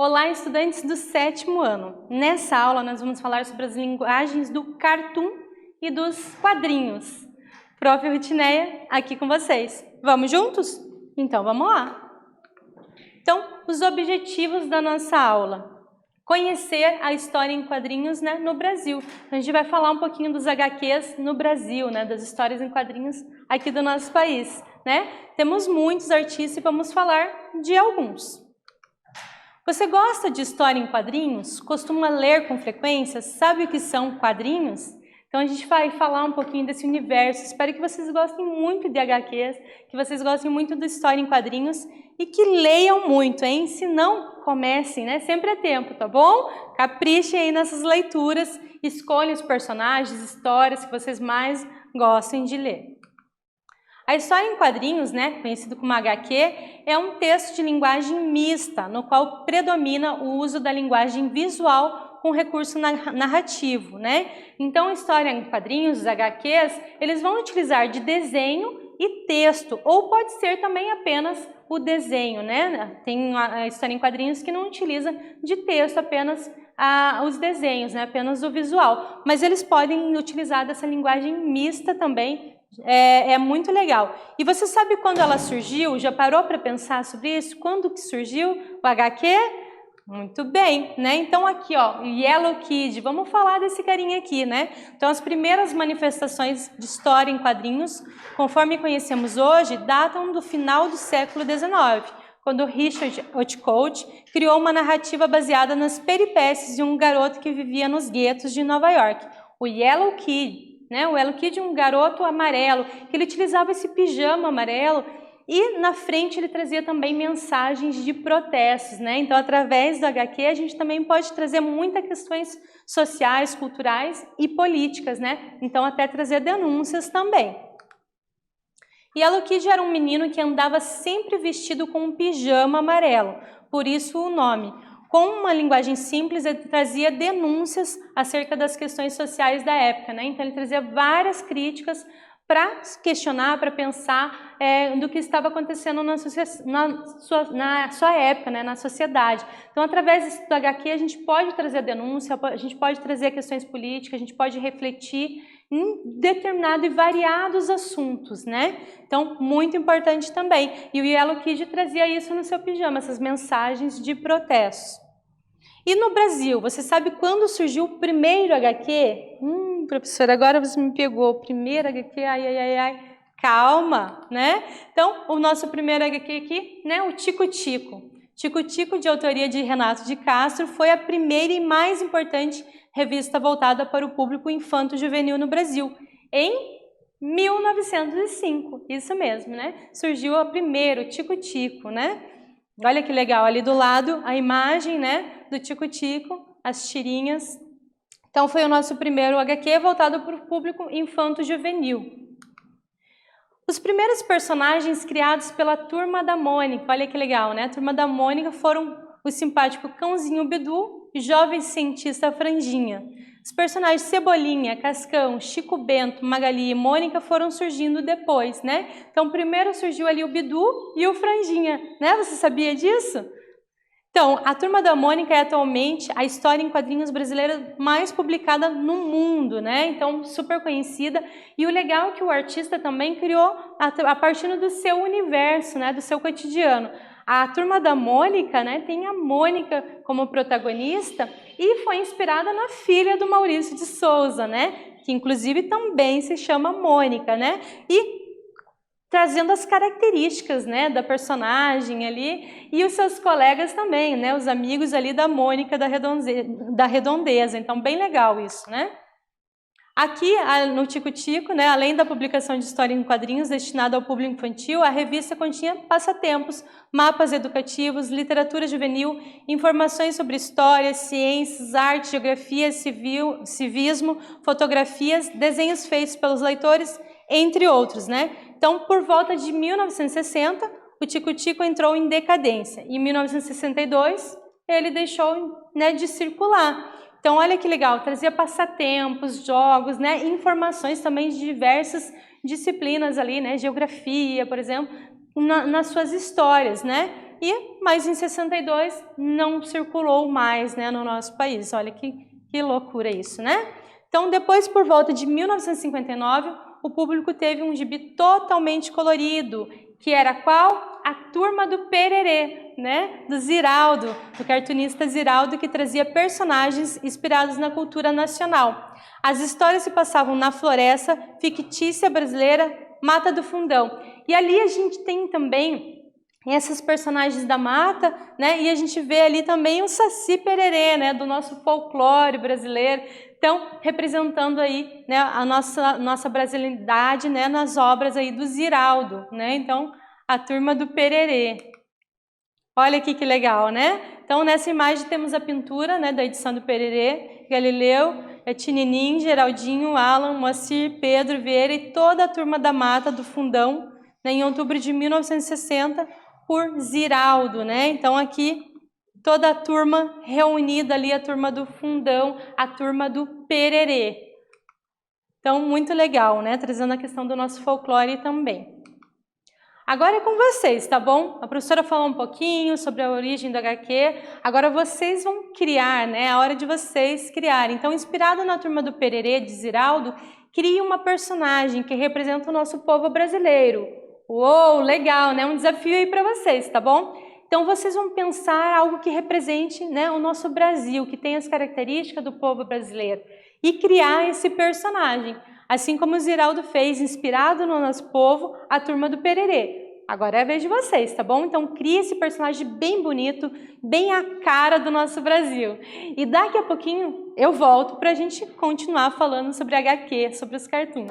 Olá, estudantes do 7º ano. Nessa aula nós vamos falar sobre as linguagens do cartoon e dos quadrinhos. Prof. Rutineia, aqui com vocês. Vamos juntos? Então vamos lá. Então, os objetivos da nossa aula. Conhecer a história em quadrinhos, no Brasil. A gente vai falar um pouquinho dos HQs no Brasil, das histórias em quadrinhos aqui do nosso país. Temos muitos artistas e vamos falar de alguns. Você gosta de história em quadrinhos? Costuma ler com frequência? Sabe o que são quadrinhos? Então a gente vai falar um pouquinho desse universo. Espero que vocês gostem muito de HQs, que vocês gostem muito de história em quadrinhos e que leiam muito, hein? Se não, comecem, Sempre é tempo, tá bom? Caprichem aí nessas leituras, escolham os personagens, histórias que vocês mais gostem de ler. A história em quadrinhos, conhecido como HQ, é um texto de linguagem mista, no qual predomina o uso da linguagem visual com recurso narrativo, Então, a história em quadrinhos, os HQs, eles vão utilizar de desenho e texto, ou pode ser também apenas o desenho, Tem a história em quadrinhos que não utiliza de texto, apenas os desenhos, apenas o visual. Mas eles podem utilizar dessa linguagem mista também. É muito legal. E você sabe quando ela surgiu? Já parou para pensar sobre isso? Quando que surgiu o HQ? Muito bem, Então aqui, ó, Yellow Kid, vamos falar desse carinha aqui, Então as primeiras manifestações de história em quadrinhos, conforme conhecemos hoje, datam do final do século XIX, quando Richard Outcault criou uma narrativa baseada nas peripécias de um garoto que vivia nos guetos de Nova York, o Yellow Kid. O Yellow Kid é um garoto amarelo, que ele utilizava esse pijama amarelo e na frente ele trazia também mensagens de protestos, Então, através do HQ, a gente também pode trazer muitas questões sociais, culturais e políticas, Então, até trazer denúncias também. Yellow Kid era um menino que andava sempre vestido com um pijama amarelo, por isso o nome. Com uma linguagem simples, ele trazia denúncias acerca das questões sociais da época, Então, ele trazia várias críticas para questionar, para pensar do que estava acontecendo na sua época, na sociedade. Então, através do HQ, a gente pode trazer a denúncia, a gente pode trazer questões políticas, a gente pode refletir em determinados e variados assuntos, Então, muito importante também. E o Yellow Kid trazia isso no seu pijama, essas mensagens de protesto. E no Brasil, você sabe quando surgiu o primeiro HQ? Professora, agora você me pegou. O primeiro HQ, ai. Calma, Então, o nosso primeiro HQ aqui, o Tico Tico. Tico Tico, de autoria de Renato de Castro, foi a primeira e mais importante revista voltada para o público infanto-juvenil no Brasil, em 1905. Isso mesmo, Surgiu o primeiro, Tico Tico, Olha que legal, ali do lado a imagem, do Tico Tico, as tirinhas. Então, foi o nosso primeiro HQ voltado para o público infanto-juvenil. Os primeiros personagens criados pela Turma da Mônica, olha que legal, A Turma da Mônica foram o simpático Cãozinho Bidu e Jovem Cientista Franjinha. Os personagens Cebolinha, Cascão, Chico Bento, Magali e Mônica foram surgindo depois, Então, primeiro surgiu ali o Bidu e o Franjinha, Você sabia disso? Então, a Turma da Mônica é atualmente a história em quadrinhos brasileira mais publicada no mundo, Então, super conhecida. E o legal é que o artista também criou a partir do seu universo, do seu cotidiano. A Turma da Mônica, tem a Mônica como protagonista e foi inspirada na filha do Maurício de Souza, Que inclusive também se chama Mônica, E trazendo as características, da personagem ali e os seus colegas também, os amigos ali da Mônica da Redondeza. Então, bem legal isso, Aqui, no Tico Tico, além da publicação de história em quadrinhos destinada ao público infantil, a revista continha passatempos, mapas educativos, literatura juvenil, informações sobre história, ciências, arte, geografia, civismo, fotografias, desenhos feitos pelos leitores, entre outros, Então, por volta de 1960, o Tico Tico entrou em decadência. Em 1962, ele deixou de circular. Então, olha que legal, trazia passatempos, jogos, informações também de diversas disciplinas ali, geografia, por exemplo, nas suas histórias, E, mas em 62 não circulou mais, né, no nosso país. Olha que loucura isso, né? Então, depois, por volta de 1959, o público teve um gibi totalmente colorido, que era qual? A Turma do Pererê, né? Do Ziraldo, do cartunista Ziraldo, que trazia personagens inspirados na cultura nacional. As histórias se passavam na floresta fictícia brasileira Mata do Fundão. E ali a gente tem também esses personagens da mata, né? E a gente vê ali também o Saci Pererê, né? Do nosso folclore brasileiro. Então, representando aí, né, a nossa brasilidade, né, nas obras aí do Ziraldo, né? Então, a Turma do Pererê. Olha aqui que legal, né? Então, nessa imagem temos a pintura, né, da edição do Pererê, Galileu, Tininim, Geraldinho, Alan, Moacir, Pedro, Vieira e toda a Turma da Mata do Fundão, né, em outubro de 1960, por Ziraldo, né? Então, aqui toda a turma reunida ali, a turma do Fundão, a turma do Pererê. Então, muito legal, né? Trazendo a questão do nosso folclore também. Agora é com vocês, tá bom? A professora falou um pouquinho sobre a origem do HQ, agora vocês vão criar, né? É a hora de vocês criarem. Então, inspirado na turma do Pererê, de Ziraldo, crie uma personagem que representa o nosso povo brasileiro. Uou, legal, né? Um desafio aí para vocês, tá bom? Então, vocês vão pensar algo que represente, né, o nosso Brasil, que tem as características do povo brasileiro, e criar esse personagem, assim como o Ziraldo fez, inspirado no nosso povo, a Turma do Pererê. Agora é a vez de vocês, tá bom? Então, crie esse personagem bem bonito, bem a cara do nosso Brasil. E daqui a pouquinho eu volto para a gente continuar falando sobre HQ, sobre os cartoons.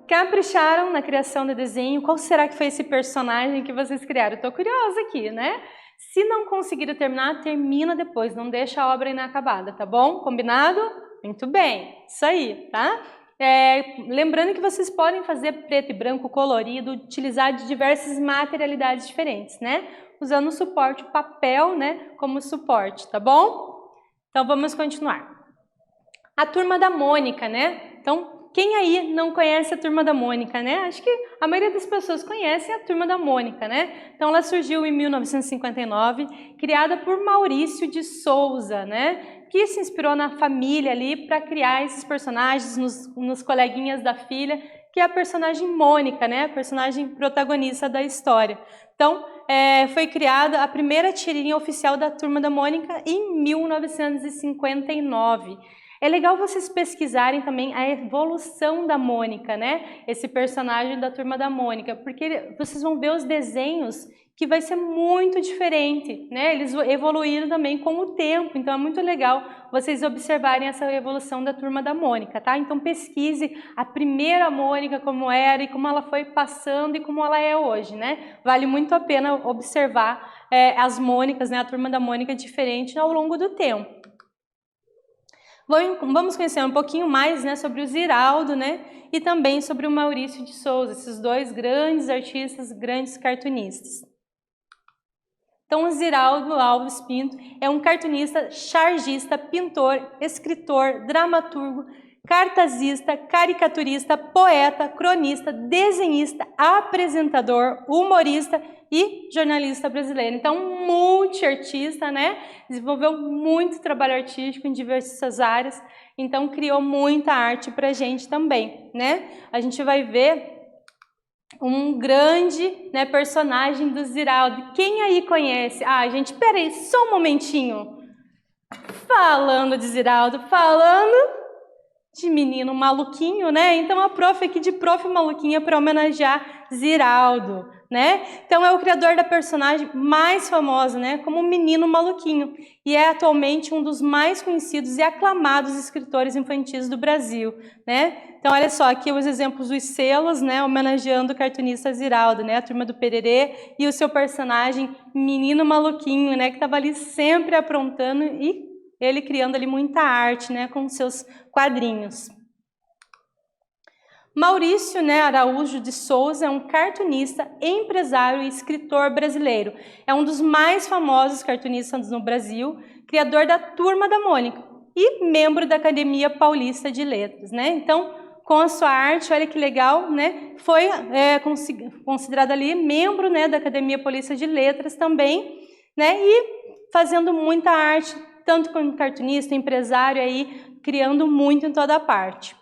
capricharam na criação do desenho. Qual será que foi esse personagem que vocês criaram? Eu tô curiosa aqui, né? Se não conseguiram terminar, termina depois, não deixa a obra inacabada, tá bom? Combinado? Muito bem, isso aí, tá? Lembrando que vocês podem fazer preto e branco, colorido, utilizar de diversas materialidades diferentes, né? Usando o suporte, o papel, né, como suporte, tá bom? Então vamos continuar. A Turma da Mônica, né? Então, quem aí não conhece a Turma da Mônica, né? Acho que a maioria das pessoas conhece a Turma da Mônica, né? Então, ela surgiu em 1959, criada por Maurício de Souza, né? Que se inspirou na família ali para criar esses personagens nos coleguinhas da filha, que é a personagem Mônica, né? A personagem protagonista da história. Então, foi criada a primeira tirinha oficial da Turma da Mônica em 1959. É legal vocês pesquisarem também a evolução da Mônica, né? Esse personagem da Turma da Mônica, porque vocês vão ver os desenhos que vai ser muito diferente, né? Eles evoluíram também com o tempo, então é muito legal vocês observarem essa evolução da Turma da Mônica, tá? Então pesquise a primeira Mônica como era e como ela foi passando e como ela é hoje, né? Vale muito a pena observar as Mônicas, né? A Turma da Mônica diferente ao longo do tempo. Vamos conhecer um pouquinho mais, né, sobre o Ziraldo, né, e também sobre o Maurício de Souza, esses dois grandes artistas, grandes cartunistas. Então, o Ziraldo Alves Pinto é um cartunista, chargista, pintor, escritor, dramaturgo, cartazista, caricaturista, poeta, cronista, desenhista, apresentador, humorista e jornalista brasileiro. Então, multiartista, né? Desenvolveu muito trabalho artístico em diversas áreas, então criou muita arte pra gente também, né? A gente vai ver um grande, né, personagem do Ziraldo. Quem aí conhece? Ah, gente, peraí, só um momentinho. Falando de Ziraldo, falando de menino maluquinho, né? Então a prof aqui de Prof Maluquinha para homenagear Ziraldo, né? Então é o criador da personagem mais famosa, né? Como o Menino Maluquinho, e é atualmente um dos mais conhecidos e aclamados escritores infantis do Brasil, né? Então olha só aqui os exemplos dos selos, né? Homenageando o cartunista Ziraldo, né? A Turma do Pererê e o seu personagem Menino Maluquinho, né? Que estava ali sempre aprontando e ele criando ali muita arte, né? Com seus quadrinhos. Maurício, né, Araújo de Souza é um cartunista, empresário e escritor brasileiro. É um dos mais famosos cartunistas no Brasil, criador da Turma da Mônica e membro da Academia Paulista de Letras, né? Então, com a sua arte, olha que legal, né? Foi considerado ali membro, né, da Academia Paulista de Letras também, né? E fazendo muita arte, tanto como cartunista, empresário aí, criando muito em toda parte.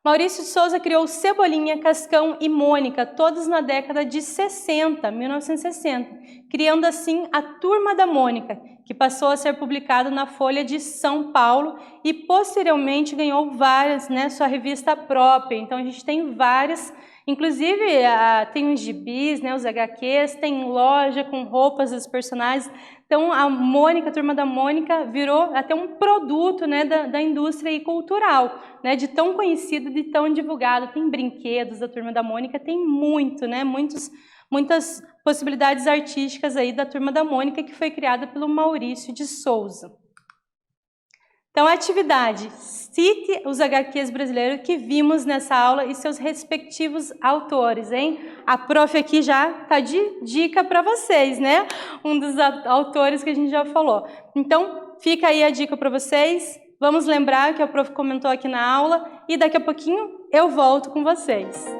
Maurício de Souza criou Cebolinha, Cascão e Mônica, todos na década de 60, 1960, criando assim a Turma da Mônica, que passou a ser publicado na Folha de São Paulo e posteriormente ganhou várias, né, sua revista própria. Então a gente tem várias, inclusive tem os gibis, né, os HQs, tem loja com roupas dos personagens. Então a Mônica, a Turma da Mônica, virou até um produto, né, da indústria e cultural, né, de tão conhecido, de tão divulgado. Tem brinquedos da Turma da Mônica, tem muito, né, muitas possibilidades artísticas aí da Turma da Mônica, que foi criada pelo Maurício de Souza. Então, a atividade, cite os HQs brasileiros que vimos nessa aula e seus respectivos autores, hein? A prof aqui já tá de dica para vocês, né? Um dos autores que a gente já falou. Então, fica aí a dica para vocês. Vamos lembrar que a prof comentou aqui na aula e daqui a pouquinho eu volto com vocês.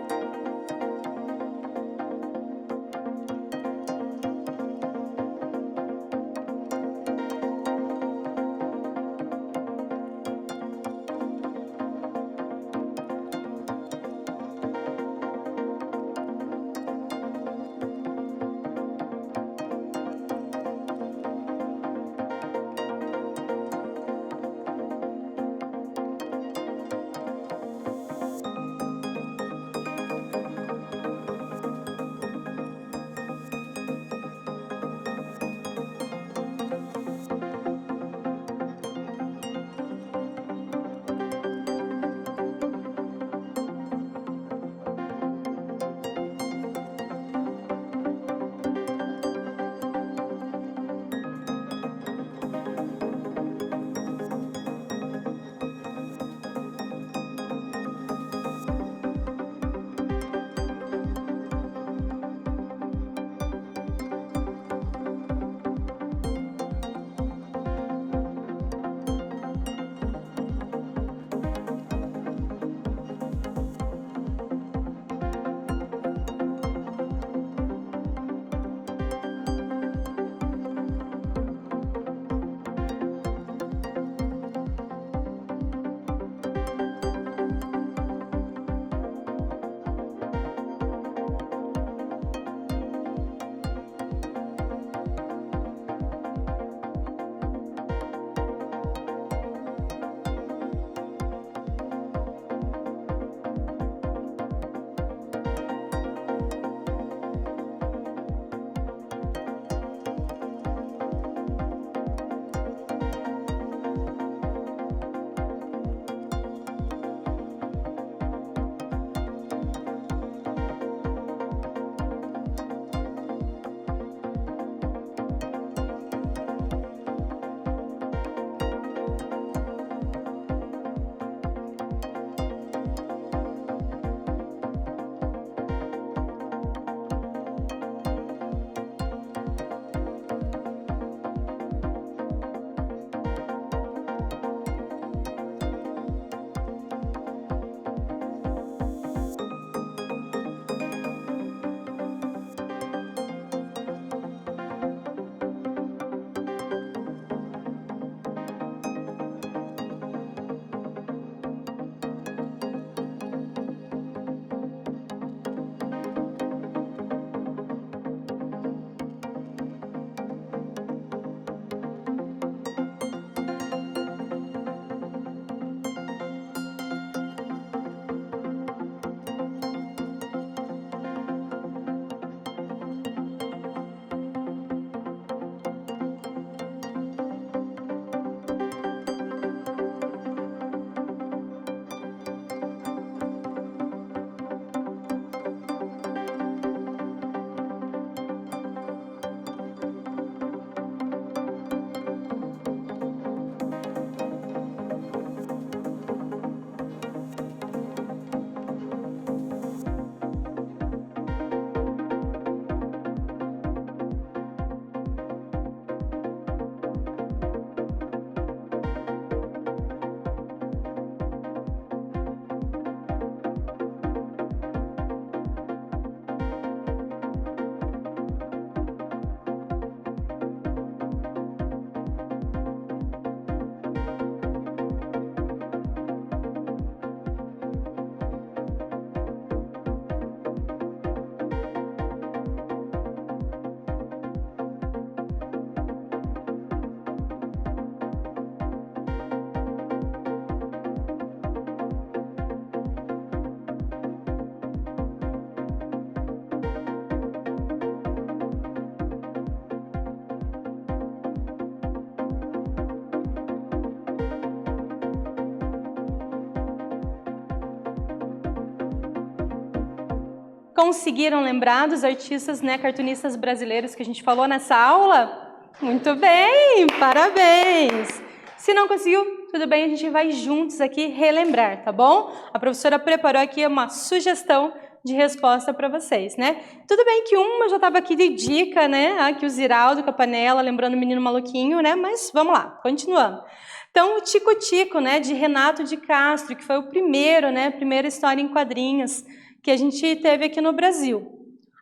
Conseguiram lembrar dos artistas, né, cartunistas brasileiros que a gente falou nessa aula? Muito bem, parabéns! Se não conseguiu, tudo bem, a gente vai juntos aqui relembrar, tá bom? A professora preparou aqui uma sugestão de resposta para vocês, né? Tudo bem que uma já estava aqui de dica, né? Aqui o Ziraldo com a panela, lembrando o menino maluquinho, né? Mas vamos lá, continuando. Então, o Tico-Tico, né, de Renato de Castro, que foi o primeiro, né, primeira história em quadrinhos que a gente teve aqui no Brasil.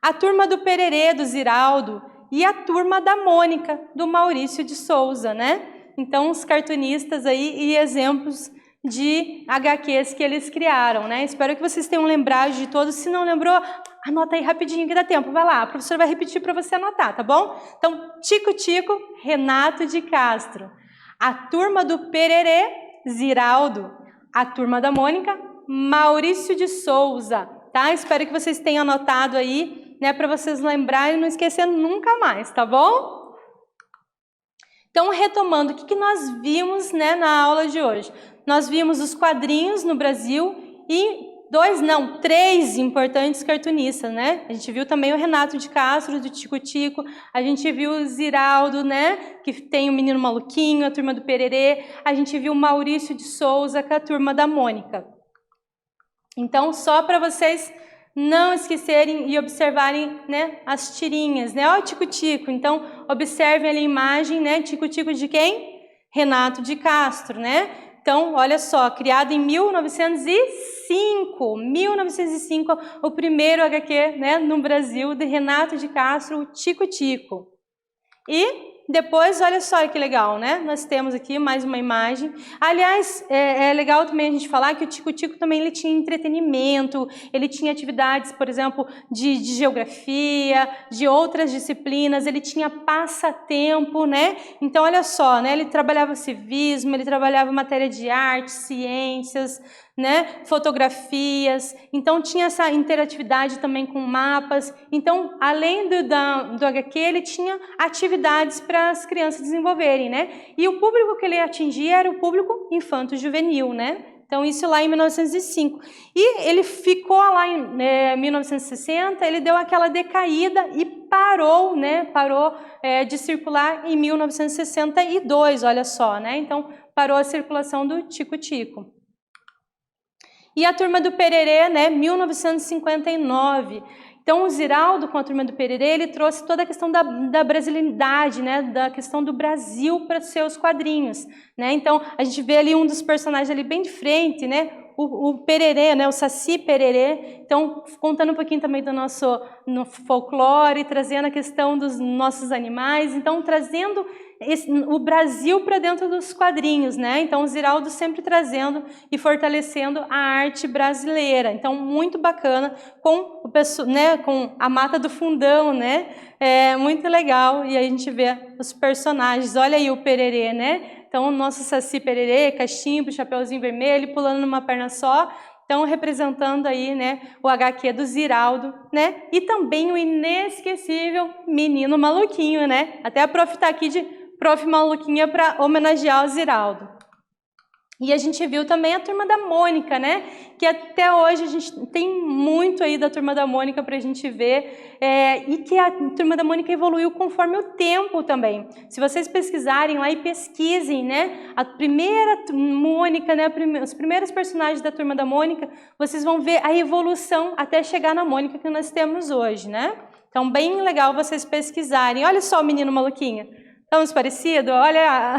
A Turma do Pererê, do Ziraldo, e a Turma da Mônica, do Maurício de Souza, né? Então, os cartunistas aí e exemplos de HQs que eles criaram, né? Espero que vocês tenham lembrado de todos. Se não lembrou, anota aí rapidinho que dá tempo. Vai lá, a professora vai repetir para você anotar, tá bom? Então, Tico-Tico, Renato de Castro. A Turma do Pererê, Ziraldo. A Turma da Mônica, Maurício de Souza. Tá? Espero que vocês tenham anotado aí, né, para vocês lembrarem e não esquecer nunca mais, tá bom? Então, retomando, o que nós vimos, né, na aula de hoje? Nós vimos os quadrinhos no Brasil e três importantes cartunistas, né? A gente viu também o Renato de Castro, do Tico-Tico, a gente viu o Ziraldo, né, que tem o Menino Maluquinho, a Turma do Pererê, a gente viu o Maurício de Souza com a Turma da Mônica. Então, só para vocês não esquecerem e observarem, né, as tirinhas, né? Ó, o Tico-Tico. Então, observem ali a imagem, né? Tico-Tico de quem? Renato de Castro, né? Então, olha só, criado em 1905, o primeiro HQ, né, no Brasil, de Renato de Castro, o Tico-Tico. E depois, olha só que legal, né? Nós temos aqui mais uma imagem. Aliás, é legal também a gente falar que o Tico-Tico também ele tinha entretenimento, ele tinha atividades, por exemplo, de geografia, de outras disciplinas, ele tinha passatempo, né? Então, olha só, né? Ele trabalhava civismo, ele trabalhava matéria de arte, ciências, né, fotografias, então tinha essa interatividade também com mapas, então além do HQ ele tinha atividades para as crianças desenvolverem, né, e o público que ele atingia era o público infanto-juvenil, né, então isso lá em 1905, e ele ficou lá em 1960, ele deu aquela decaída e parou, né, de circular em 1962, olha só, né, então parou a circulação do Tico-Tico. E a Turma do Pererê, né, 1959. Então, o Ziraldo, com a Turma do Pererê, ele trouxe toda a questão da brasileiridade, né, da questão do Brasil para seus quadrinhos, né? Então, a gente vê ali um dos personagens ali bem de frente, né, o Pererê, né, o Saci Pererê. Então, contando um pouquinho também do nosso folclore, trazendo a questão dos nossos animais, então, trazendo o Brasil para dentro dos quadrinhos, né? Então, o Ziraldo sempre trazendo e fortalecendo a arte brasileira. Então, muito bacana com a Mata do Fundão, né? É muito legal. E aí a gente vê os personagens. Olha aí o Pererê, né? Então, o nosso Saci Pererê, cachimbo, chapeuzinho vermelho, pulando numa perna só. Então, representando aí, né, o HQ do Ziraldo, né? E também o inesquecível Menino Maluquinho, né? Até a prof tá aqui de Prof. Maluquinha para homenagear o Ziraldo. E a gente viu também a Turma da Mônica, né? Que até hoje a gente tem muito aí da Turma da Mônica para a gente ver, e que a Turma da Mônica evoluiu conforme o tempo também. Se vocês pesquisarem lá e pesquisem, né? A primeira Mônica, né? Os primeiros personagens da Turma da Mônica, vocês vão ver a evolução até chegar na Mônica que nós temos hoje, né? Então, bem legal vocês pesquisarem. Olha só o Menino Maluquinha. Estamos parecidos? Olha!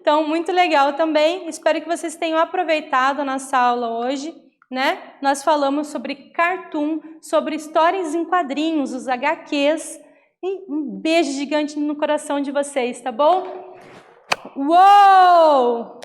Então, muito legal também. Espero que vocês tenham aproveitado a nossa aula hoje, né? Nós falamos sobre cartoon, sobre histórias em quadrinhos, os HQs. E um beijo gigante no coração de vocês, tá bom? Uou!